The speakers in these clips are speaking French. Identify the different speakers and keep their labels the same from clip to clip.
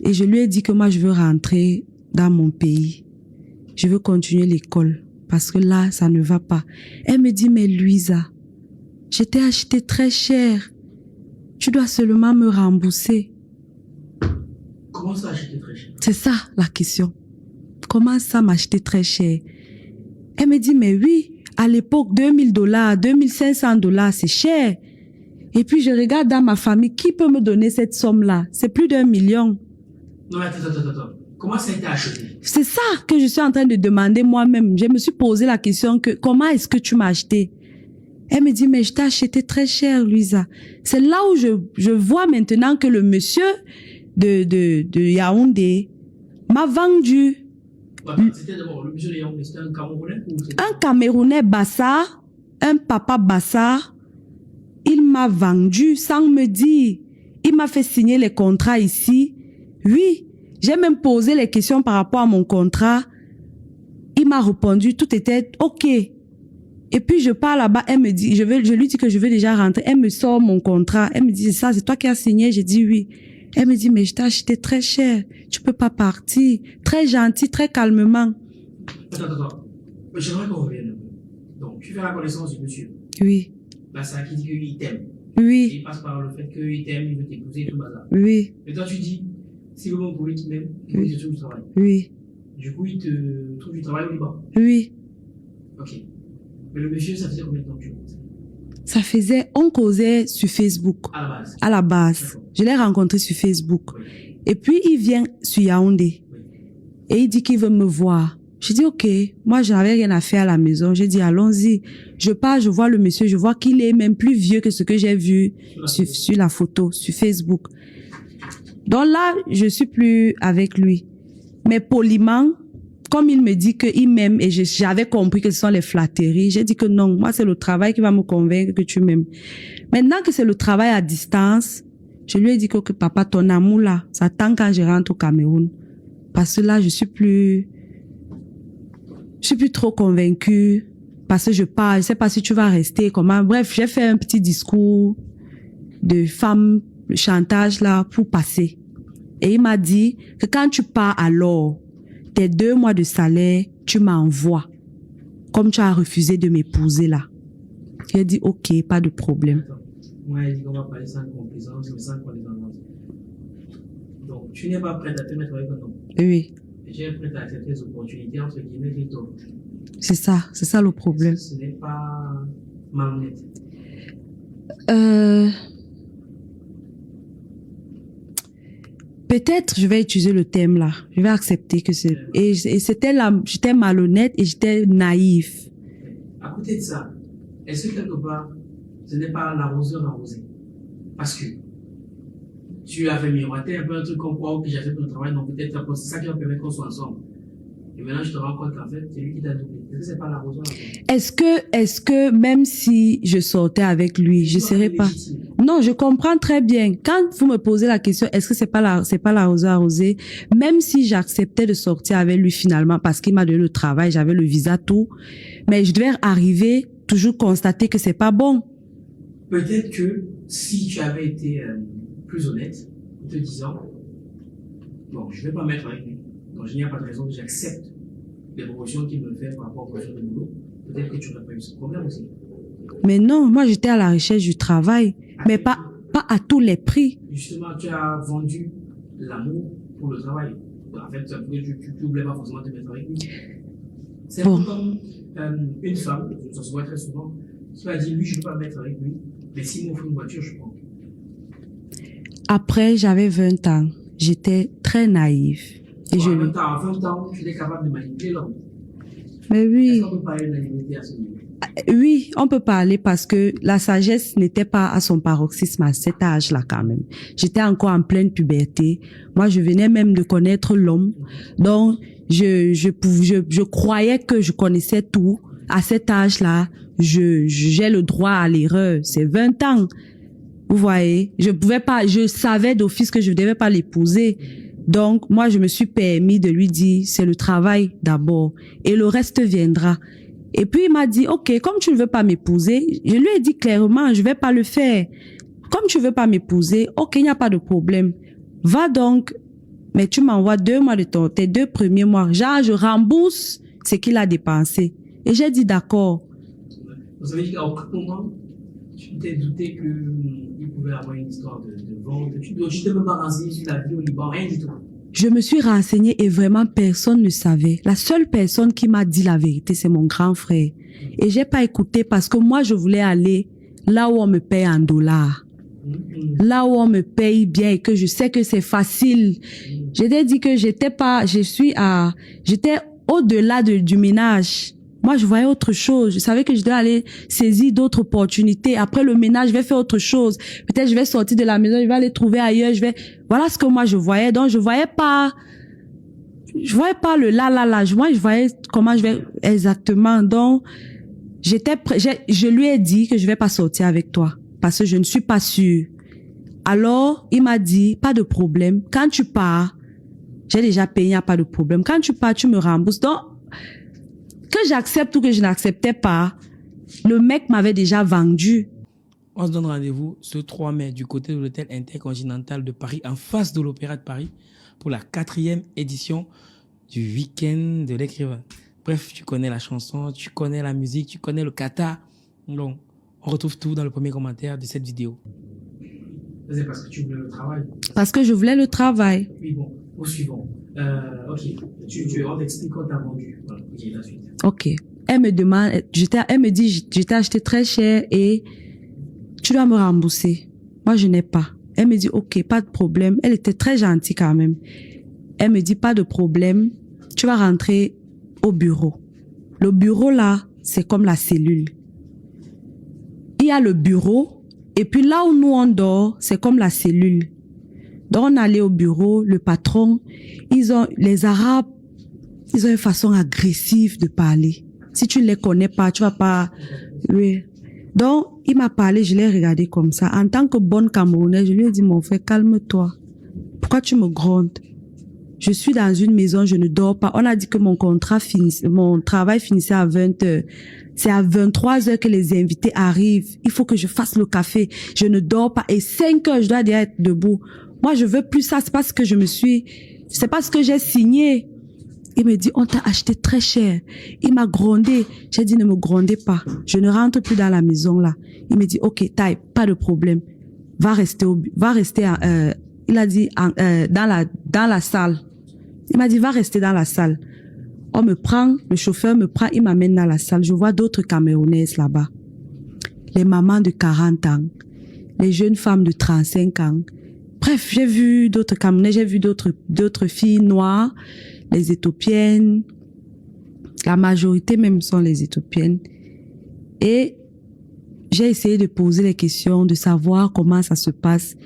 Speaker 1: Et je lui ai dit que moi, je veux rentrer dans mon pays. Je veux continuer l'école parce que là, ça ne va pas. Elle me dit, mais Louisa, je t'ai acheté très cher. Tu dois seulement me rembourser.
Speaker 2: Comment ça acheter très cher?
Speaker 1: C'est ça la question. Comment ça m'acheter très cher? Elle me dit, mais oui, à l'époque, $2000, $2500, c'est cher. Et puis je regarde dans ma famille, qui peut me donner cette somme-là? C'est plus d'1 million.
Speaker 2: Non, mais attends. Comment ça a été acheté?
Speaker 1: C'est ça que je suis en train de demander moi-même. Je me suis posé la question que comment est-ce que tu m'as acheté? Elle me dit, mais je t'ai acheté très cher, Louisa. C'est là où je vois maintenant que le monsieur de Yaoundé m'a vendu.
Speaker 2: C'était d'abord le monsieur de Yaoundé, c'était un Camerounais ou
Speaker 1: Un Camerounais Bassar, un papa Bassar, il m'a vendu sans me dire. Il m'a fait signer les contrats ici. Oui, j'ai même posé les questions par rapport à mon contrat. Il m'a répondu, tout était OK. Et puis je pars là-bas, elle me dit, je lui dis que je veux déjà rentrer. Elle me sort mon contrat. Elle me dit, ça, c'est toi qui as signé. J'ai dit oui. Elle me dit, mais je t'ai acheté très cher. Tu peux pas partir. Très gentil, très calmement.
Speaker 2: Attends. J'aimerais qu'on revienne un peu. Donc, tu fais la connaissance du monsieur.
Speaker 1: Oui.
Speaker 2: Bah, c'est qui dit qu'il t'aime.
Speaker 1: Oui.
Speaker 2: Et il passe par le fait qu'il t'aime, il veut t'épouser et tout bazar.
Speaker 1: Oui.
Speaker 2: Et toi, tu dis, si le bon pour lui qui m'aime, il veut te trouve du travail.
Speaker 1: Oui.
Speaker 2: Du coup, il te trouve du travail au Liban.
Speaker 1: Oui.
Speaker 2: Ok. Mais le monsieur, ça faisait combien de temps que tu
Speaker 1: on causait sur Facebook.
Speaker 2: À la base.
Speaker 1: À la base. Je l'ai rencontré sur Facebook.
Speaker 2: Oui.
Speaker 1: Et puis, il vient sur Yaoundé.
Speaker 2: Oui.
Speaker 1: Et il dit qu'il veut me voir. J'ai dit, OK. Moi, je n'avais rien à faire à la maison. J'ai dit, allons-y. Je pars, je vois le monsieur. Je vois qu'il est même plus vieux que ce que j'ai vu sur la photo, sur Facebook. Donc là, je suis plus avec lui. Mais poliment, comme il me dit qu'il m'aime et j'avais compris que ce sont les flatteries, j'ai dit que non, moi c'est le travail qui va me convaincre que tu m'aimes. Maintenant que c'est le travail à distance, je lui ai dit que papa, ton amour là, ça attend quand je rentre au Cameroun. Parce que là, je suis plus trop convaincue. Parce que je parle, je sais pas si tu vas rester, comment. Bref, j'ai fait un petit discours de femme, chantage là, pour passer. Et il m'a dit que quand tu pars alors, tes 2 mois de salaire, tu m'envoies. Comme tu as refusé de m'épouser là. J'ai dit, OK, pas de problème.
Speaker 2: Attends. Moi, il dit qu'on va parler sans complaisance, mais sans condescendance. Donc, tu n'es pas prête à te mettre avec un homme.
Speaker 1: Oui.
Speaker 2: Et tu es prête à accepter les opportunités, entre guillemets, qui t'offrent.
Speaker 1: C'est ça le problème.
Speaker 2: Ce n'est pas malhonnête.
Speaker 1: Peut-être je vais utiliser le thème là. Je vais accepter que c'est... Et c'était là, j'étais malhonnête et j'étais naïf.
Speaker 2: À côté de ça, est-ce que quelque part, ce n'est pas l'arroseur arrosé? Parce que tu avais miroité un peu un truc comme quoi, que j'ai fait mon travail, donc peut-être c'est ça qui va permettre qu'on soit ensemble. Et maintenant, je te rends compte qu'en fait, c'est lui qui t'a doublé. Est-ce que c'est pas l'arroseur arrosé?
Speaker 1: Est-ce que même si je sortais avec lui, je serais pas... Non, je comprends très bien. Quand vous me posez la question, est-ce que c'est pas l'arroseur arrosé, même si j'acceptais de sortir avec lui finalement parce qu'il m'a donné le travail, j'avais le visa, tout, mais je devais arriver, toujours constater que c'est pas bon.
Speaker 2: Peut-être que si tu avais été plus honnête, en te disant, bon, je vais pas mettre avec lui, donc il n'y a pas de raison que j'accepte les promotions qu'il me fait par rapport aux promotions de boulot, peut-être que tu n'aurais pas eu ce problème aussi.
Speaker 1: Mais non, moi j'étais à la recherche du travail, mais pas à tous les prix.
Speaker 2: Justement, tu as vendu l'amour pour le travail. En fait, tu ne voulais pas forcément te mettre avec lui. C'est
Speaker 1: bon.
Speaker 2: Comme une femme, ça se voit très souvent, qui va dire, lui, je ne veux pas me mettre avec lui, mais s'il m'offre une voiture, je prends.
Speaker 1: Après, j'avais 20 ans. J'étais très naïve. Et
Speaker 2: En 20 ans, tu es capable de manipuler l'homme.
Speaker 1: Mais oui.
Speaker 2: Est-ce qu'on peut parler de naïveté à ce niveau?
Speaker 1: Oui, on peut parler parce que la sagesse n'était pas à son paroxysme à cet âge-là quand même. J'étais encore en pleine puberté. Moi, je venais même de connaître l'homme. Donc, je croyais que je connaissais tout. À cet âge-là, j'ai le droit à l'erreur. C'est 20 ans. Vous voyez? Je savais d'office que je ne devais pas l'épouser. Donc, moi, je me suis permis de lui dire, c'est le travail d'abord. Et le reste viendra. Et puis, il m'a dit, OK, comme tu ne veux pas m'épouser, je lui ai dit clairement, je vais pas le faire. Comme tu veux pas m'épouser, OK, il n'y a pas de problème. Va donc mais tu m'envoies 2 mois de tes 2 premiers mois. Genre, je rembourse ce qu'il a dépensé. Et j'ai dit d'accord.
Speaker 2: Vous savez qu'à aucun moment, tu t'es douté qu'il pouvait avoir une histoire de vente. Tu t'es même pas renseigné sur la vie au Liban, rien du tout.
Speaker 1: Je me suis renseignée et vraiment personne ne savait. La seule personne qui m'a dit la vérité, c'est mon grand frère. Et j'ai pas écouté parce que moi, je voulais aller là où on me paye en dollars. Là où on me paye bien et que je sais que c'est facile. Je t'ai dit que j'étais au-delà du ménage. Moi, je voyais autre chose. Je savais que je devais aller saisir d'autres opportunités. Après le ménage, je vais faire autre chose. Peut-être je vais sortir de la maison, je vais aller trouver ailleurs, voilà ce que moi je voyais. Donc, je voyais pas le là. Moi, je voyais comment je vais exactement. Donc, je lui ai dit que je vais pas sortir avec toi parce que je ne suis pas sûre. Alors, il m'a dit, pas de problème. Quand tu pars, j'ai déjà payé, il n'y a pas de problème. Quand tu pars, tu me rembourses. Donc, que j'accepte ou que je n'acceptais pas, le mec m'avait déjà vendu.
Speaker 2: On se donne rendez-vous ce 3 mai du côté de l'hôtel Intercontinental de Paris, en face de l'Opéra de Paris, pour la 4e édition du week-end de l'écrivain. Bref, tu connais la chanson, tu connais la musique, tu connais le kata. Donc, on retrouve tout dans le premier commentaire de cette vidéo. C'est parce que tu voulais le travail.
Speaker 1: Parce que je voulais le travail.
Speaker 2: Oui, bon, au suivant. Ok, on t'explique quand t'as vendu. Voilà, ok, la suite.
Speaker 1: Ok. Elle me demande, elle me dit, je t'ai acheté très cher et tu dois me rembourser. Moi, je n'ai pas. Elle me dit, ok, pas de problème. Elle était très gentille quand même. Elle me dit, pas de problème. Tu vas rentrer au bureau. Le bureau là, c'est comme la cellule. Il y a le bureau et puis là où nous on dort, c'est comme la cellule. Donc on allait au bureau, le patron, les Arabes, ils ont une façon agressive de parler. Si tu ne les connais pas, tu vas pas, oui. Donc, il m'a parlé, je l'ai regardé comme ça. En tant que bonne Camerounaise, je lui ai dit, mon frère, calme-toi. Pourquoi tu me grondes? Je suis dans une maison, je ne dors pas. On a dit que mon travail finissait à 20 heures. C'est à 23 heures que les invités arrivent. Il faut que je fasse le café. Je ne dors pas. Et 5 heures, je dois déjà être debout. Moi, je veux plus ça. C'est parce que c'est parce que j'ai signé. Il me dit, on t'a acheté très cher. Il m'a grondé. J'ai dit, ne me grondez pas. Je ne rentre plus dans la maison, là. Il me dit, ok, taille, pas de problème. Va rester il a dit, dans la salle. Il m'a dit, va rester dans la salle. On me prend, le chauffeur me prend, il m'amène dans la salle. Je vois d'autres Camerounaises là-bas. Les mamans de 40 ans. Les jeunes femmes de 35 ans. Bref, j'ai vu d'autres Camerounaises, j'ai vu d'autres filles noires, les Éthiopiennes. La majorité même sont les Éthiopiennes. Et j'ai essayé de poser les questions, de savoir comment ça se passe.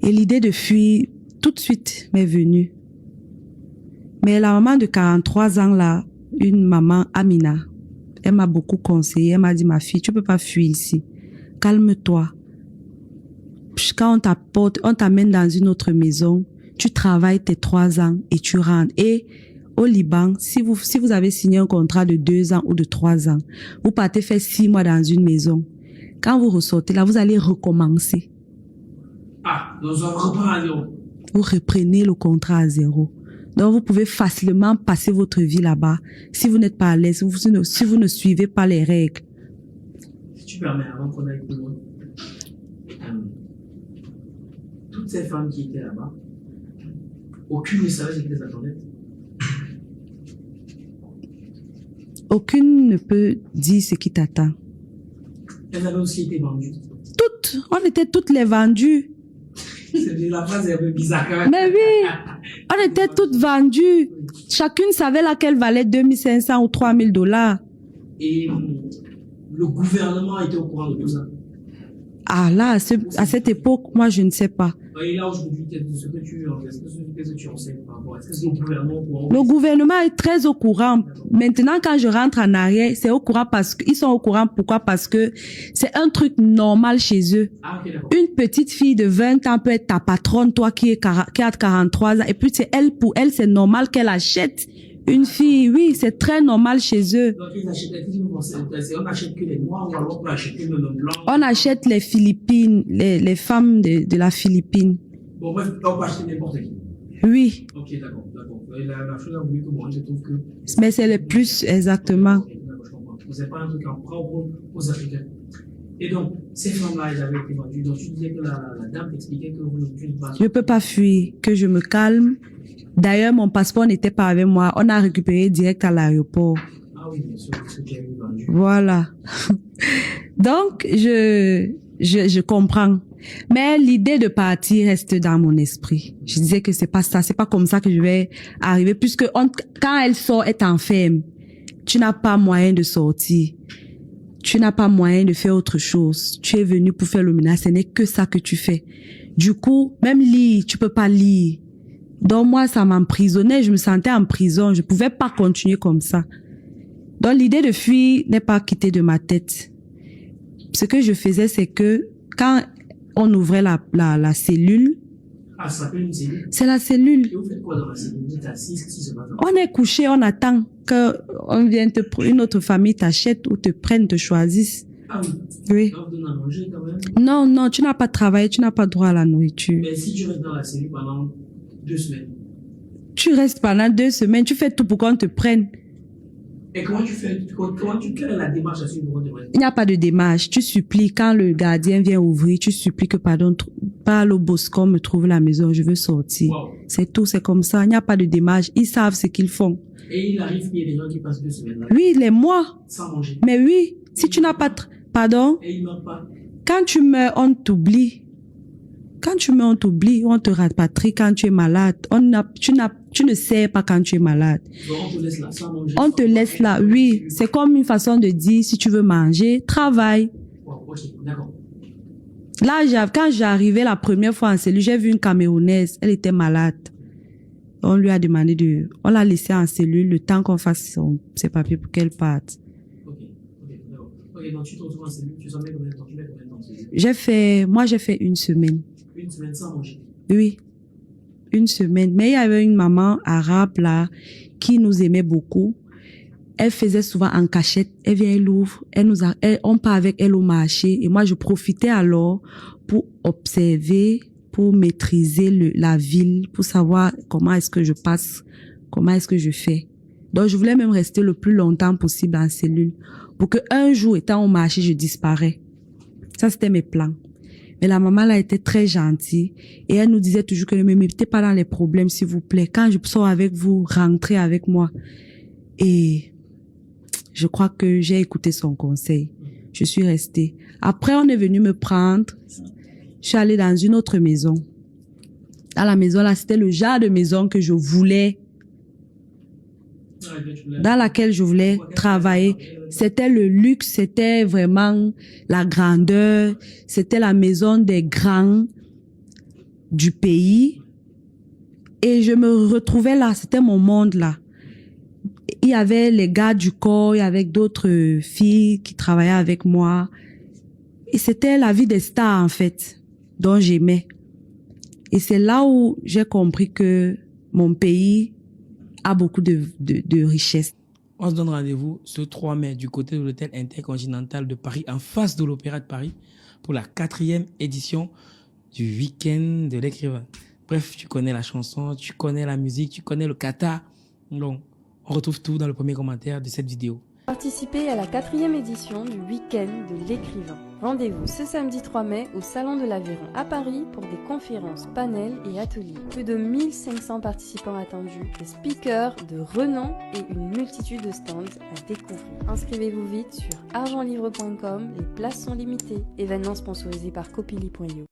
Speaker 1: Et l'idée de fuir, tout de suite, m'est venue. Mais la maman de 43 ans là, une maman Amina, elle m'a beaucoup conseillé. Elle m'a dit, ma fille, tu peux pas fuir ici. Calme-toi. Quand on t'amène dans une autre maison, tu travailles tes 3 ans et tu rentres. Et au Liban, si vous avez signé un contrat de 2 ans ou de 3 ans, vous partez faire 6 mois dans une maison. Quand vous ressortez là, vous allez recommencer.
Speaker 2: Ah, donc on reprend à zéro.
Speaker 1: Vous reprenez le contrat à zéro. Donc, vous pouvez facilement passer votre vie là-bas si vous n'êtes pas à l'aise, si vous ne suivez pas les règles.
Speaker 2: Si tu permets, avant qu'on aille plus loin, toutes ces femmes qui étaient là-bas, aucune ne savait ce qui les attendait.
Speaker 1: Aucune ne peut dire ce qui t'attend.
Speaker 2: Elles avaient aussi été vendues.
Speaker 1: Toutes, on était toutes les vendues.
Speaker 2: La phrase est un peu bizarre quand même.
Speaker 1: Mais oui, on était toutes vendues. Chacune savait laquelle valait 2500 ou 3000 $.
Speaker 2: Et le gouvernement était au courant de tout ça.
Speaker 1: Ah là, à cette époque, moi je ne sais pas.
Speaker 2: Et là aujourd'hui, qu'est-ce que tu renseignes par rapport à est-ce que le gouvernement est au courant?
Speaker 1: Le gouvernement est très au courant. Maintenant, quand je rentre en arrière, c'est au courant ils sont au courant. Pourquoi? Parce que c'est un truc normal chez eux.
Speaker 2: Ah, ok, d'accord.
Speaker 1: Une petite fille de 20 ans peut être ta patronne, toi qui as 43 ans. Et puis pour elle, c'est normal qu'elle achète une fille. Oui, c'est très normal chez eux.
Speaker 2: Donc ils achètent on achète que les noirs ou alors on peut acheter même les blancs.
Speaker 1: On achète les Philippines, les femmes de la Philippine.
Speaker 2: Bon bref, on peut acheter n'importe qui.
Speaker 1: Oui,
Speaker 2: Ok, d'accord, d'accord. La chose a voulu que moi, je trouve que...
Speaker 1: mais c'est le plus exactement.
Speaker 2: Ok, d'accord, je comprends. Vous n'avez pas un truc en propre aux Africains. Et donc, ces femmes-là, elles avaient été vendues. Donc, tu disais que la dame t'expliquait que tu ne pas...
Speaker 1: Je peux pas fuir, que je me calme. D'ailleurs, mon passeport n'était pas avec moi. On a récupéré direct à l'aéroport.
Speaker 2: Ah oui, bien sûr, parce que tu as eu vendu.
Speaker 1: Voilà. Donc, je comprends. Mais l'idée de partir reste dans mon esprit. Je disais que c'est pas ça, c'est pas comme ça que je vais arriver, puisque quand elle sort, elle t'enferme. Tu n'as pas moyen de sortir. Tu n'as pas moyen de faire autre chose. Tu es venu pour faire le ménage, ce n'est que ça que tu fais. Du coup, même lire, tu peux pas lire. Donc moi, ça m'emprisonnait, je me sentais en prison, je pouvais pas continuer comme ça. Donc l'idée de fuir n'est pas quittée de ma tête. Ce que je faisais, c'est que quand on ouvrait la cellule,
Speaker 2: Ah, ça s'appelle une cellule.
Speaker 1: c'est la cellule.
Speaker 2: Et vous faites quoi dans la cellule? Vous êtes assis, qu'est-ce qui se passe?
Speaker 1: On est couché, on attend que une autre famille t'achète ou te prenne, te choisisse.
Speaker 2: Ah oui.
Speaker 1: Oui.
Speaker 2: On vous donne à manger quand même.
Speaker 1: Non, non, tu n'as pas travaillé, tu n'as pas droit à la nourriture.
Speaker 2: Mais si tu restes dans la cellule pendant 2 semaines,
Speaker 1: Tu restes pendant 2 semaines, tu fais tout pour qu'on te prenne.
Speaker 2: et comment tu fais, quelle est la démarche à suivre pour te prendre?
Speaker 1: Il n'y a pas de démarche. Tu supplies quand le gardien vient ouvrir, tu supplies que pardon, parle au bosco, me trouve la maison, je veux sortir.
Speaker 2: Wow.
Speaker 1: C'est tout, c'est comme ça. Il n'y a pas de démarche. Ils savent ce qu'ils font.
Speaker 2: Et il arrive qu'il y ait des gens qui passent 2 semaines là,
Speaker 1: Oui, les mois.
Speaker 2: sans manger.
Speaker 1: Mais oui, si tu n'as pas... Pardon?
Speaker 2: Et ils meurent pas.
Speaker 1: Quand tu meurs, on t'oublie. Quand tu meurs, on t'oublie, on te rapatrie quand tu es malade. Tu ne sais pas quand tu es malade.
Speaker 2: Donc on te laisse là, sans manger.
Speaker 1: On te laisse là, oui. C'est comme une façon de dire, si tu veux manger, travaille.
Speaker 2: Wow, ok, d'accord.
Speaker 1: Là, quand j'arrivais la première fois en cellule, j'ai vu une Camerounaise, elle était malade. On lui a demandé on l'a laissée en cellule le temps qu'on fasse ses papiers pour qu'elle parte.
Speaker 2: Ok, d'accord. Ok, donc tu te retrouves en cellule, tu s'en mets combien de temps? Tu mets combien de temps en cellule?
Speaker 1: Moi j'ai fait 1 semaine.
Speaker 2: 1 semaine sans manger.
Speaker 1: Oui, 1 semaine. Mais il y avait une maman arabe là, qui nous aimait beaucoup. Elle faisait souvent en cachette. Elle vient, elle ouvre. On part avec elle au marché. Et moi, je profitais alors pour observer, pour maîtriser la ville, pour savoir comment est-ce que je passe, comment est-ce que je fais. Donc, je voulais même rester le plus longtemps possible en cellule. Pour que un jour, étant au marché, je disparais. Ça, c'était mes plans. Mais la maman, là, était très gentille. Et elle nous disait toujours que ne me mettez pas dans les problèmes, s'il vous plaît. Quand je sors avec vous, rentrez avec moi. Et je crois que j'ai écouté son conseil. Je suis restée. Après, on est venu me prendre. Je suis allée dans une autre maison. Dans la maison, là, c'était le genre de maison que je voulais, dans laquelle je voulais travailler. C'était le luxe, c'était vraiment la grandeur, c'était la maison des grands du pays. Et je me retrouvais là, c'était mon monde là. Il y avait les gars du corps, il y avait d'autres filles qui travaillaient avec moi. Et c'était la vie des stars en fait, dont j'aimais. Et c'est là où j'ai compris que mon pays a beaucoup de richesses.
Speaker 2: On se donne rendez-vous ce 3 mai du côté de l'hôtel Intercontinental de Paris, en face de l'Opéra de Paris, pour la 4e édition du week-end de l'écrivain. Bref, tu connais la chanson, tu connais la musique, tu connais le kata. Donc, on retrouve tout dans le premier commentaire de cette vidéo.
Speaker 3: Participez à la 4e édition du week-end de l'écrivain. Rendez-vous ce samedi 3 mai au Salon de l'Aveyron à Paris pour des conférences, panels et ateliers. Plus de 1500 participants attendus, des speakers de renom et une multitude de stands à découvrir. Inscrivez-vous vite sur argentlivre.com, les places sont limitées. Événement sponsorisé par Copili.io.